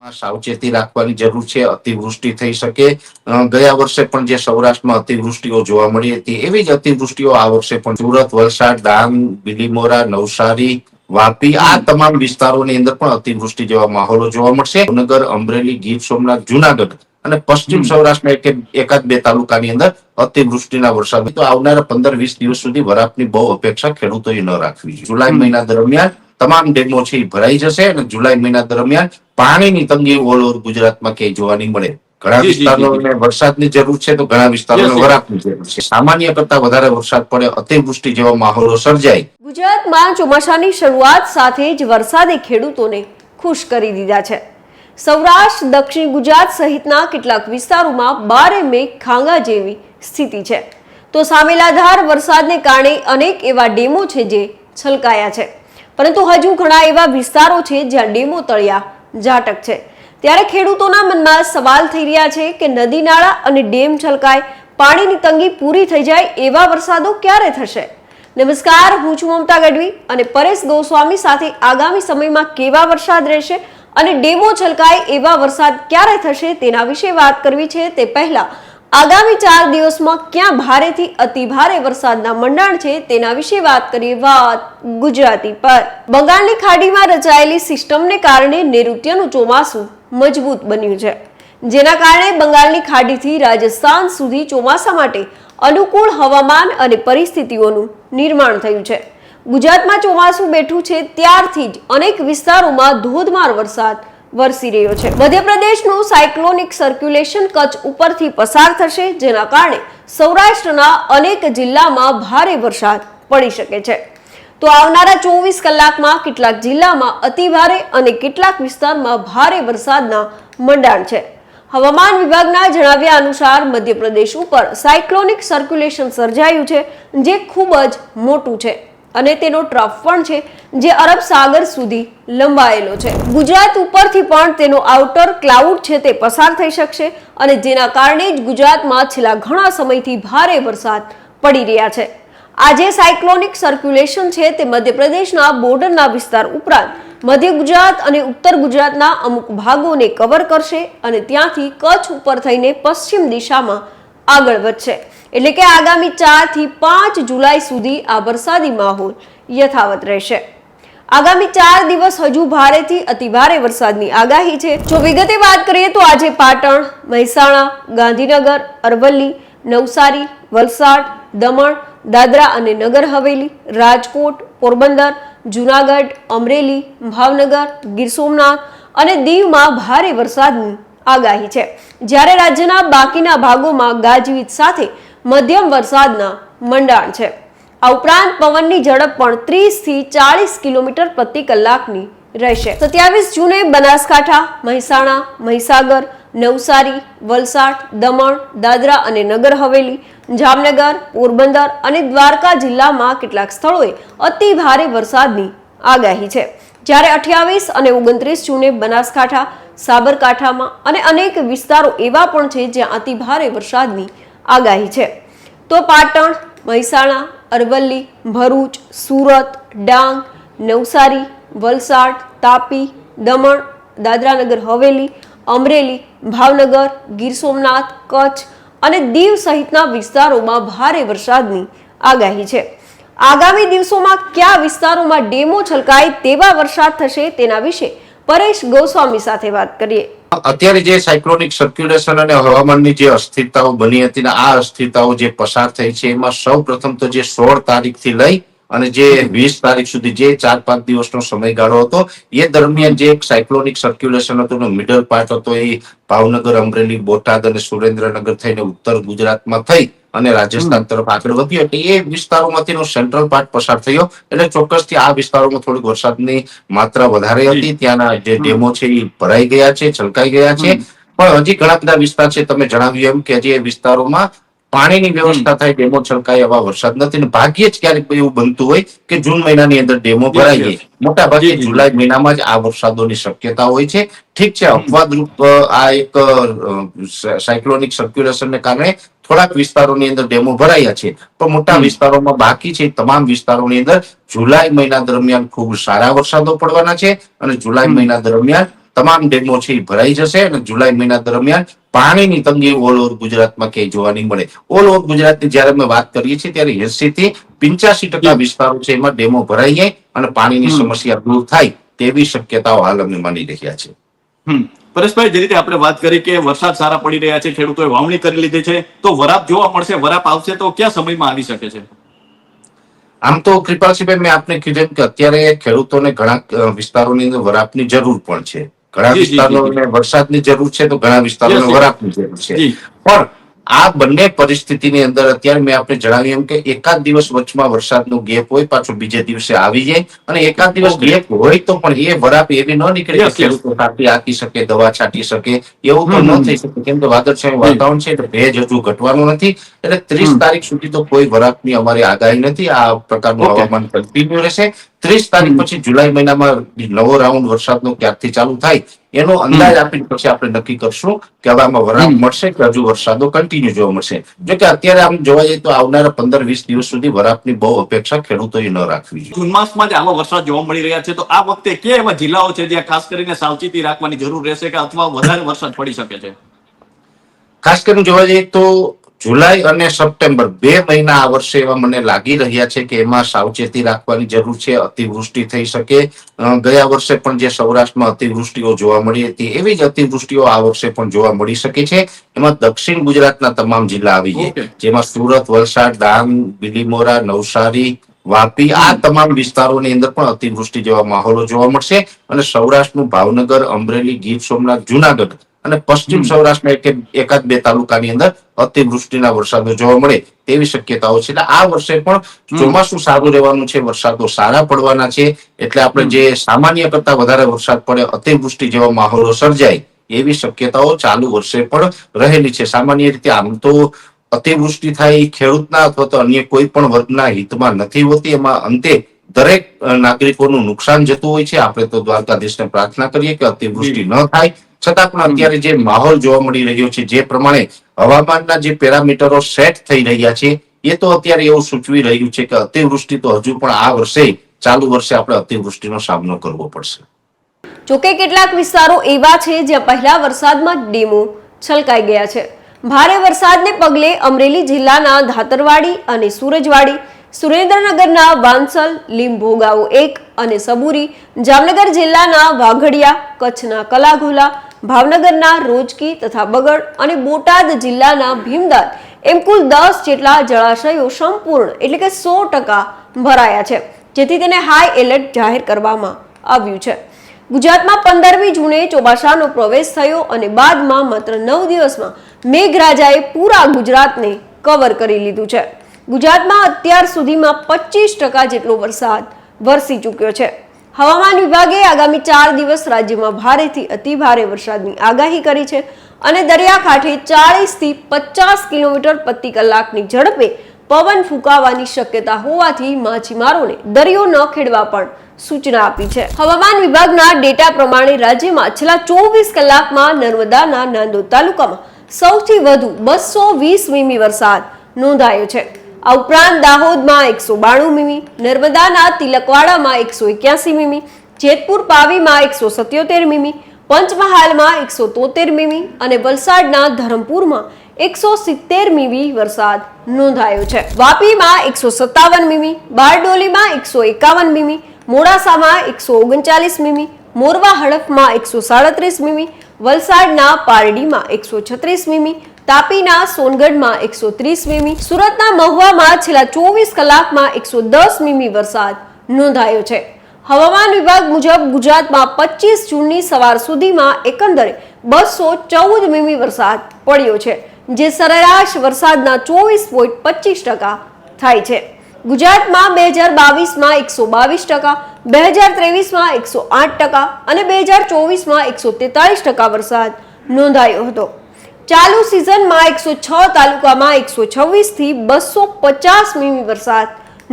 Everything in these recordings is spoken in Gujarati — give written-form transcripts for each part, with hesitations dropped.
સાવચેતી રાખવાની જરૂર છે. અતિવૃષ્ટિ થઈ શકે. ગયા વર્ષે પણ જે સૌરાષ્ટ્રમાં અતિવૃષ્ટિઓ જોવા મળી હતી એવી જ અતિવૃષ્ટિઓ આ વર્ષે પણ સુરત, વલસાડ, ડાંગ, બિલીમોરા, નવસારી, વાપી આ તમામ વિસ્તારોની અંદર પણ અતિવૃષ્ટિ જેવા માહોલો જોવા મળશે. ભાવનગર, અમરેલી, ગીર સોમનાથ, જુનાગઢ અને પશ્ચિમ સૌરાષ્ટ્રના એકાદ બે તાલુકાની અંદર અતિવૃષ્ટિના વરસાદ તો આવનારા 15-20 દિવસ સુધી વરાપની બહુ અપેક્ષા ખેડૂતોએ ન રાખવી જોઈએ. જુલાઈ મહિના દરમિયાન તમામ ડેમો છે એ ભરાઈ જશે અને જુલાઈ મહિના દરમિયાન પાણીની તંગી ઓલ ઓવર ગુજરાતમાં ક્યાંય જોવા નહીં મળે. ઘણા વિસ્તારોને વરસાદની જરૂર છે તો ઘણા વિસ્તારોને વરાપની જરૂર છે. સામાન્ય કરતા વધારે વરસાદ પડે, અતિવૃષ્ટિ જેવા માહોલો સર્જાય. ગુજરાતમાં ચોમાસાની શરૂઆત સાથે જ વરસાદે ખેડૂતોને ખુશ કરી દીધા છે. સૌરાષ્ટ્ર, દક્ષિણ ગુજરાત સહિતના કેટલાક વિસ્તારોમાં 12 મેઘ ખાંગા જેવી સ્થિતિ છે. તો સામેલાધાર વરસાદને કારણે અનેક એવા ડેમો છે જે છલકાયા છે, પરંતુ હજુ ઘણા એવા વિસ્તારો છે જ્યાં ડેમો તળિયા ઝાટક છે. ત્યારે ખેડૂતોના મનમાં સવાલ થઈ રહ્યા છે કે નદી નાળા અને ડેમ છલકાય, પાણીની તંગી પૂરી થઈ જાય એવા વરસાદો ક્યારે થશે? નમસ્કાર, હું છું મમતા ગઢવી અને પરેશ ગોસ્વામી સાથે આગામી સમયમાં કેવા વરસાદ રહેશે અને ડેમો છલકાય એવા વરસાદ ક્યારે થશે તેના વિશે વાત કરવી છે. તે પહેલા આગામી 4 દિવસમાં ક્યાં ભારેથી અતિ ભારે વરસાદના મંડાણ છે તેના વિશે વાત કરીએ. વાત ગુજરાતી પર. બંગાળની ખાડીમાં રચાયેલી સિસ્ટમને કારણે નૈઋત્યનું ચોમાસું મજબૂત બન્યું છે, જેના કારણે બંગાળની ખાડીથી રાજસ્થાન સુધી ચોમાસા માટે અનુકૂળ હવામાન અને પરિસ્થિતિઓનું નિર્માણ થયું છે. ગુજરાતમાં ચોમાસું બેઠું છે ત્યારથી જ અનેક વિસ્તારોમાં ધોધમાર વરસાદ વરસી રહ્યો છે. મધ્યપ્રદેશનું સાયક્લોનિક સર્ક્યુલેશન કચ્છ ઉપરથી પસાર થશે, જેના કારણે સૌરાષ્ટ્રના અનેક જિલ્લામાં ભારે વરસાદ પડી શકે છે. તો આવનારા 24 કલાકમાં કેટલાક જિલ્લામાં અતિભારે અને કેટલાક વિસ્તારમાં ભારે વરસાદના મંડાણ છે. હવામાન વિભાગના જણાવ્યા અનુસાર મધ્યપ્રદેશ ઉપર સાયક્લોનિક સર્ક્યુલેશન સર્જાયું છે, જે ખૂબ જ મોટું છે અને તેનો ટ્રફ પણ છે જે અરબ સાગર સુધી લંબાયેલો છે. ગુજરાત ઉપરથી પણ તેનો આઉટર ક્લાઉડ છે તે પસાર થઈ શકશે અને જેના કારણે જ ગુજરાતમાં છેલ્લા ઘણા સમયથી ભારે વરસાદ પડી રહ્યા છે. આજે સાયક્લોનિક સર્ક્યુલેશન છે તે મધ્યપ્રદેશના બોર્ડરના વિસ્તાર ઉપરાંત મધ્ય ગુજરાત અને ઉત્તર ગુજરાતના અમુક ભાગોને કવર કરશે અને ત્યાંથી કચ્છ ઉપર થઈને પશ્ચિમ દિશામાં આગળ વધશે. એટલે કે આગામી 4 થી 5 જુલાઈ સુધી આ વરસાદી માહોલ યથાવત રહેશે. આગામી 4 દિવસ હજુ ભારેથી અતિભારે વરસાદની આગાહી છે. જો વિગતે વાત કરીએ તો આજે પાટણ, મહેસાણા, ગાંધીનગર, અરવલ્લી, નવસારી, વલસાડ, દમણ, દાદરા અને નગર હવેલી, રાજકોટ, પોરબંદર, જુનાગઢ, અમરેલી, ભાવનગર, ગીર સોમનાથ અને દીવમાં ભારે વરસાદની આગાહી છે, જ્યારે રાજ્યના બાકીના ભાગોમાં ગાજવીજ સાથે મધ્યમ વરસાદના મંડાણ છે. આ ઉપરાંત પવનની ઝડપ પણ 30 થી 40 કિલોમીટર પ્રતિ કલાકની રહેશે. 27 જૂને બનાસકાંઠા, મહેસાણા, મહીસાગર, નવસારી, વલસાડ, દમણ, દાદરા અને નગર હવેલી, જામનગર, પોરબંદર અને દ્વારકા જિલ્લામાં કેટલાક સ્થળોએ અતિ ભારે વરસાદની આગાહી છે, જ્યારે 28 અને 29 જૂને બનાસકાંઠા, સાબરકાંઠામાં અને અનેક વિસ્તારો એવા પણ છે જ્યાં અતિ ભારે વરસાદની આગાહી છે. તો પાટણ, મહેસાણા, અરવલ્લી, ભરૂચ, સુરત, ડાંગ, નવસારી, વલસાડ, તાપી, દમણ, દાદરાનગર હવેલી, અમરેલી, ભાવનગર, ગીર સોમનાથ, કચ્છ અને દીવ સહિતના વિસ્તારોમાં ભારે વરસાદની આગાહી છે. આગામી દિવસોમાં કયા વિસ્તારોમાં ડેમો છલકાય તેવા વરસાદ થશે તેના વિશે પરેશ ગોસ્વામી સાથે વાત કરીએ. અત્યારે જે સાયક્લોનિક સર્ક્યુલેશન અને હવામાનની જે અસ્થિરતાઓ બની હતી ને આ અસ્થિરતાઓ જે પસાર થઈ છે એમાં સૌ પ્રથમ તો જે 16 તારીખથી લઈ અને જે 20 તારીખ સુધી જે 4-5 દિવસનો સમયગાળો હતો એ દરમિયાન જે એક સાયક્લોનિક સર્ક્યુલેશન હતું મિડલ પાર્ટ હતો એ ભાવનગર, અમરેલી, બોટાદ અને સુરેન્દ્રનગર થઈને ઉત્તર ગુજરાતમાં થઈ અને રાજસ્થાન તરફ આગળ વધ્યો એટલે એ વિસ્તારોમાંથી સેન્ટ્રલ પાર્ટ પસાર થયો એટલે ચોક્કસથી આ વિસ્તારોમાં થોડીક વરસાદની માત્રા વધારે હતી. ત્યાંના જે ડેમો છે એ ભરાઈ ગયા છે, છલકાઈ ગયા છે, પણ હજી ઘણા બધા વિસ્તાર છે તમે જણાવ્યું એમ કે હજી એ વિસ્તારોમાં પાણીની વ્યવસ્થા થાય, ડેમો છલકાય એવા વરસાદ નથી. ભાગ્યે જ ક્યારેક એવું બનતું હોય કે જૂન મહિનાની અંદર ડેમો ભરાઈ જાય. મોટા ભાગે જુલાઈ મહિનામાં જ આ વરસાદોની શક્યતા હોય છે. ઠીક છે, અપવાદરૂપ આ એક સાયક્લોનિક સર્ક્યુલેશનને કારણે થોડાક વિસ્તારોની અંદર ડેમો ભરાયા છે, પણ મોટા વિસ્તારોમાં બાકી છે. તમામ વિસ્તારોની અંદર જુલાઈ મહિના દરમિયાન ખૂબ સારા વરસાદો પડવાના છે અને જુલાઈ મહિના દરમિયાન તમામ ડેમો છે એ ભરાઈ જશે અને જુલાઈ મહિના દરમિયાન પાણીની તંગી ઓલ ઓવર ગુજરાતમાં ક્યાંય જોવા નહીં મળે. ઓલ ઓવર ગુજરાતની જયારે અમે વાત કરીએ છીએ ત્યારે 80 થી 85% વિસ્તારો છે એમાં ડેમો ભરાઈ જાય અને પાણીની સમસ્યા દૂર થાય તેવી શક્યતાઓ હાલ અમે માની રહ્યા છે. પરેશભાઈ, જે રીતે આપણે વાત કરી કે વરસાદ સારા પડી રહ્યા છે, ખેડૂતોએ વાવણી કરી લીધી છે, તો વરાપ જોવા મળશે. વરાપ આવશે તો કયા સમયમાં આવી શકે છે? આમ તો કૃપાલસિંહભાઈ, મેં આપને કીધું કે અત્યારે ખેડૂતોને ઘણા વિસ્તારોની અંદર વરાપની જરૂર પણ છે. ઘણા વિસ્તારોને વરસાદની જરૂર છે તો ઘણા વિસ્તારોને વરાપની જરૂર છે. પણ આ બંને પરિસ્થિતિની અંદર અત્યારે મેં આપણે જણાવ્યું એમ કે એકાદ દિવસ વચમાં વરસાદનો ગેપ હોય, પાછો બીજે દિવસે આવી જાય અને એકાદ દિવસ ગેપ હોય તો પણ એ વરાપ એવી ન નીકળે કે ખેડૂતો તાપી આંકી શકે, દવા છાંટી શકે, એવું તો ન થઈ શકે. કેમ કે વાદળછાયું વાતાવરણ છે એટલે ભેજ હજુ ઘટવાનું નથી. એટલે 30 તારીખ સુધી તો કોઈ વરાપની અમારી આગાહી નથી. આ પ્રકારનું હવામાન કન્ટિન્યુ રહેશે. 30 તારીખ પછી જુલાઈ મહિનામાં નવો રાઉન્ડ વરસાદનો ક્યારથી ચાલુ થાય એનો અંદાજ આપીને પછી આપણે નક્કી કરશું કે હવે આમાં વરાપ મળશે કે હજુ વરસાદો કન્ટિન્યુ જોવા મળશે. જો કે અત્યારે આમ જોવા જઈએ તો આવનારા 15-20 દિવસ સુધી વરાપની બહુ અપેક્ષા ખેડૂતોએ ન રાખવી જોઈએ. જૂન માસમાં જ આવા વરસાદ જોવા મળી રહ્યા છે, તો આ વખતે કયા એવા જિલ્લાઓ છે જ્યાં ખાસ કરીને સાવચેતી રાખવાની જરૂર રહેશે કે અથવા વધારે વરસાદ પડી શકે છે? ખાસ કરીને જોવા જઈએ તો જુલાઈ અને સપ્ટેમ્બર 2 મહિના આ વર્ષે એવા મને લાગી રહ્યા છે કે એમાં સાવચેતી રાખવાની જરૂર છે. અતિવૃષ્ટિ થઈ શકે. ગયા વર્ષે પણ જે સૌરાષ્ટ્રમાં અતિવૃષ્ટિઓ જોવા મળી હતી એવી જ અતિવૃષ્ટિઓ આ વર્ષે પણ જોવા મળી શકે છે. એમાં દક્ષિણ ગુજરાતના તમામ જિલ્લા આવી જાય, જેમાં સુરત, વલસાડ, ડાંગ, બિલીમોરા, નવસારી, વાપી, આ તમામ વિસ્તારોની અંદર પણ અતિવૃષ્ટિ જેવા માહોલો જોવા મળશે. અને સૌરાષ્ટ્રનું ભાવનગર, અમરેલી, ગીર સોમનાથ, જુનાગઢ અને પશ્ચિમ સૌરાષ્ટ્રના એકાદ બે તાલુકાની અંદર અતિવૃષ્ટિના વરસાદો જોવા મળે તેવી શક્યતાઓ છે. એટલે આ વર્ષે પણ ચોમાસું સારું રહેવાનું છે, વરસાદો સારા પડવાના છે. એટલે આપણે જે સામાન્ય કરતા વધારે વરસાદ પડે, અતિવૃષ્ટિ જેવા માહોલો સર્જાય એવી શક્યતાઓ ચાલુ વર્ષે પણ રહેલી છે. સામાન્ય રીતે આમ તો અતિવૃષ્ટિ થાય ખેડૂતના અથવા તો અન્ય કોઈ પણ વર્ગના હિતમાં નથી હોતી. એમાં અંતે દરેક નાગરિકોનું નુકસાન જતું હોય છે. આપણે તો દ્વારકાધીશને પ્રાર્થના કરીએ કે અતિવૃષ્ટિ ન થાય. છતાં પણ અત્યારે જે માહોલ જોવા મળી રહ્યો છે, જે પ્રમાણે હવામાનના જે પેરામીટરો સેટ થઈ રહ્યા છે, એ તો અત્યારે એવું સૂચવી રહ્યું છે કે અતિવૃષ્ટિ તો હજુ પણ આ વર્ષે, ચાલુ વર્ષે આપણે અતિવૃષ્ટિનો સામનો કરવો પડશે. જોકે કેટલાક વિસ્તારો એવા છે જ્યાં પહેલા વરસાદમાં ડેમો છલકાઈ ગયા છે. ભારે વરસાદને પગલે અમરેલી જિલ્લાના ધાતરવાડી અને સુરજવાડી, સુરેન્દ્રનગરના વાંસલ, લીંભોગાવો 1 અને સબુરી, જામનગર જિલ્લાના વાઘડિયા, કચ્છના કલાઘોલા, ભાવનગરના રોજકી તથા બગડ અને બોટાદ જિલ્લાના ભીમદાર એમ કુલ 10 જેટલા જળાશયો સંપૂર્ણ એટલે કે 100% ભરાયા છે, જેથી તેને હાઈ એલર્ટ જાહેર કરવામાં આવ્યું છે. ગુજરાતમાં 15મી જૂને ચોમાસાનો પ્રવેશ થયો અને બાદમાં માત્ર 9 દિવસમાં મેઘરાજાએ પૂરા ગુજરાતને કવર કરી લીધું છે. ગુજરાતમાં અત્યાર સુધીમાં 25% જેટલો વરસાદ વરસી ચૂક્યો છે. હવામાન વિભાગે આગામી 4 દિવસ રાજ્યમાં ભારેથી અતિ ભારે વરસાદની આગાહી કરી છે અને દરિયાકાંઠે 40 થી 50 કિલોમીટર પ્રતિ કલાકની ઝડપે પવન ફૂંકાવાની શક્યતા હોવાથી માછીમારોને દરિયો ન ખેડવા પણ સૂચના આપી છે. હવામાન વિભાગના ડેટા પ્રમાણે રાજ્યમાં છેલ્લા 24 કલાકમાં નર્મદાના નાંદોદ તાલુકામાં સૌથી વધુ 220 મીમી વરસાદ નોંધાયો છે. આ ઉપરાંત દાહોદમાં 192 મીમી, નર્મદાના તિલકવાડામાં 181 મીમી, જેતપુર પાવીમાં 177 મીમી, પંચમહાલમાં 173 મીમી અને વલસાડના ધરમપુરમાં 170 મીમી વરસાદ નોંધાયો છે. વાપીમાં 157 મીમી, બારડોલીમાં 151 મીમી, મોડાસામાં 139 મીમી, મોરવા હડફમાં 137 મીમી, વલસાડના પારડીમાં 136 મીમી, તાપીના સોનગઢમાં 130 મીમી, સુરતના મહુવામાં છેલ્લા 24 કલાકમાં 110 મીમી વરસાદ નોંધાયો છે. હવામાન વિભાગ મુજબ ગુજરાતમાં 25 જૂનની સવાર સુધીમાં એકંદરે 214 મીમી વરસાદ પડ્યો છે, જે સરેરાશ વરસાદના 24.25% થાય છે. ગુજરાતમાં 2022માં 122%, 2023માં 108% અને 2024માં 143% વરસાદ નોંધાયો હતો. ચાલુ સિઝનમાં 106 તાલુકામાં 126 થી 250 મીમી વરસાદ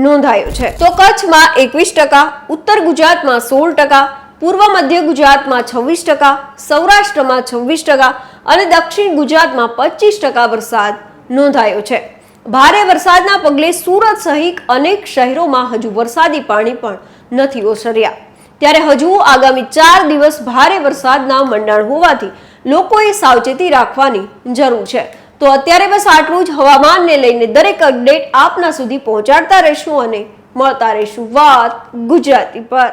નોંધાયો છે. તો કચ્છમાં 21%, ઉત્તર ગુજરાતમાં 16%, પૂર્વ મધ્ય ગુજરાતમાં 26%, સૌરાષ્ટ્રમાં 26% અને દક્ષિણ ગુજરાતમાં 25% વરસાદ નોંધાયો છે. ભારે વરસાદના પગલે સુરત સહિત અનેક શહેરોમાં હજુ વરસાદી પાણી પણ નથી ઓસર્યા. ત્યારે હજુ આગામી 4 દિવસ ભારે વરસાદના મંડાણ હોવાથી લોકોએ સાવચેતી રાખવાની જરૂર છે. તો અત્યારે બસ આટલું જ. હવામાનને લઈને દરેક અપડેટ આપના સુધી પહોંચાડતા રહીશું અને મળતા રહીશું વાત ગુજરાતી પર.